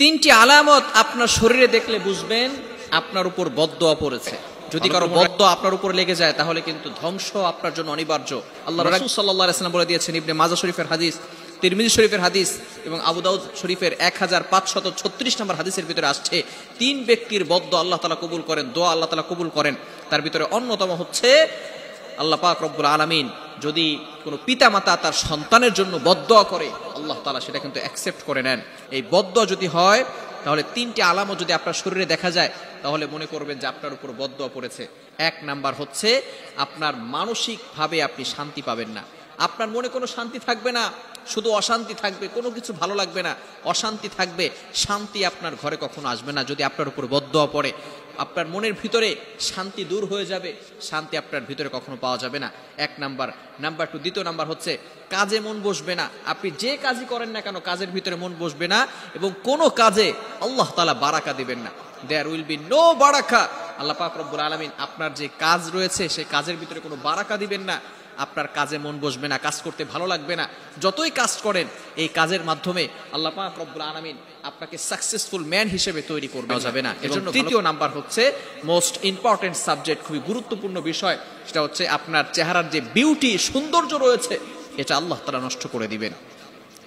তিনটি আলামত আপনার শরীরে দেখলে বুঝবেন আপনার উপর বদদোয়া পড়েছে। যদি কারো বদদোয়া আপনার উপর লেগে যায় তাহলে কিন্তু ধ্বংস আপনার জন্য অনিবার্য। আল্লাহ রাসূল সাল্লাল্লাহু আলাইহি ওয়াসাল্লাম বলে দিয়েছেন, ইবনে মাজাহ শরীফের হাদিস, তিরমিজি শরীফের হাদিস এবং আবু দাউদ শরীফের 1536 নম্বর হাদিসের ভিতরে আসছে, তিন ব্যক্তির বদদোয়া আল্লাহ তাআলা কবুল করেন, দোয়া আল্লাহ তাআলা কবুল করেন। তার ভিতরে অন্যতম হচ্ছে আল্লাহ পাক রব্বুল আলামিন যদি কোনো পিতামাতা তার সন্তানের জন্য বদদোয়া করে, আল্লাহ তাআলা সেটা কিন্তু অ্যাকসেপ্ট করে নেন। এই বদদোয়া যদি হয় তাহলে তিনটি আলামত যদি আপনার শরীরে দেখা যায় তাহলে মনে করবেন যে আপনার উপর বদদোয়া পড়েছে। এক নাম্বার হচ্ছে আপনার মানসিকভাবে আপনি শান্তি পাবেন না, আপনার মনে কোনো শান্তি থাকবে না, শুধু অশান্তি থাকবে, কোনো কিছু ভালো লাগবে না, অশান্তি থাকবে, শান্তি আপনার ঘরে কখনো আসবে না। যদি আপনার উপর বদদোয়া পড়ে আপনার মনের ভিতরে শান্তি দূর হয়ে যাবে, শান্তি আপনার ভিতরে কখনো পাওয়া যাবে না। এক নাম্বার। নাম্বার টু, দ্বিতীয় নাম্বার হচ্ছে কাজে মন বসবে না। আপনি যে কাজই করেন না কেন কাজের ভিতরে মন বসবে না এবং কোনো কাজে আল্লাহ তাআলা বারাকা দিবেন না। দেয়ার উইল বি নো বারাকা। আল্লাহ পাক রব্বুল আলামিন আপনার যে কাজ রয়েছে সেই কাজের ভিতরে কোনো বারাকা দিবেন না, আপনার কাজে মন বসবে না, কাজ করতে ভালো লাগবে না। যতই কাজ করেন এই কাজের মাধ্যমে আল্লাহ পাক রব্বুল আলামিন আপনাকে সাকসেসফুল ম্যান হিসেবে তৈরি করবে যাবে না। এজন্য তৃতীয় নাম্বার হচ্ছে মোস্ট ইম্পর্টেন্ট সাবজেক্ট, খুবই গুরুত্বপূর্ণ বিষয়, সেটা হচ্ছে আপনার চেহারার যে বিউটি, সৌন্দর্য রয়েছে এটা আল্লাহ তাআলা নষ্ট করে দিবেন।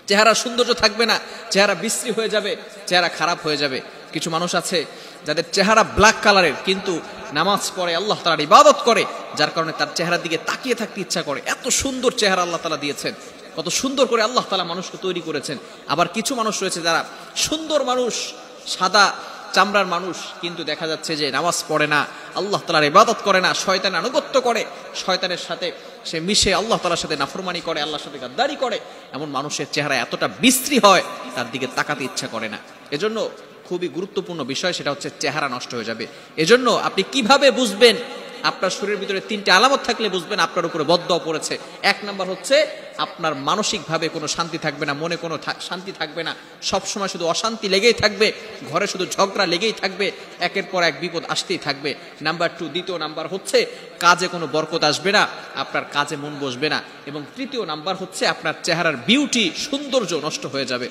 চেহারা সৌন্দর্য থাকবে না, চেহারা বিশ্রী হয়ে যাবে, চেহারা খারাপ হয়ে যাবে। কিছু মানুষ আছে যাদের চেহারা ব্ল্যাক কালারের কিন্তু নামাজ পড়ে, আল্লাহ তাআলার ইবাদত করে, যার কারণে তার চেহারার দিকে তাকিয়ে থাকতে ইচ্ছা করে। এত সুন্দর চেহারা আল্লাহ তাআলা দিয়েছেন, কত সুন্দর করে আল্লাহ তাআলা মানুষকে তৈরি করেছেন। আবার কিছু মানুষ রয়েছে যারা সুন্দর মানুষ, সাদা চামড়ার মানুষ, কিন্তু দেখা যাচ্ছে যে নামাজ পড়ে না, আল্লাহ তাআলার ইবাদত করে না, শয়তানের আনুগত্য করে, শয়তানের সাথে সে মিশে আল্লাহ তাআলার সাথে নাফরমানি করে, আল্লাহর সাথে গাদ্দারি করে। এমন মানুষের চেহারা এতটা বিশ্রী হয় তার দিকে তাকাতে ইচ্ছা করে না। এজন্য খুবই গুরুত্বপূর্ণ বিষয়, সেটা হচ্ছে চেহারা নষ্ট হয়ে যাবে। এজন্য আপনি কিভাবে বুঝবেন? আপনার শরীরের ভিতরে তিনটি আলামত থাকলে বুঝবেন আপনার উপরে বদদোয়া পড়েছে। এক নাম্বার হচ্ছে আপনার মানসিকভাবে কোনো শান্তি থাকবে না, মনে কোনো শান্তি থাকবে না, সবসময় শুধু অশান্তি লেগেই থাকবে, ঘরে শুধু ঝগড়া লেগেই থাকবে, একের পর এক বিপদ আসতেই থাকবে। নাম্বার টু, দ্বিতীয় নাম্বার হচ্ছে কাজে কোনো বরকত আসবে না, আপনার কাজে মন বসবে না। এবং তৃতীয় নাম্বার হচ্ছে আপনার চেহারার বিউটি, সৌন্দর্য নষ্ট হয়ে যাবে।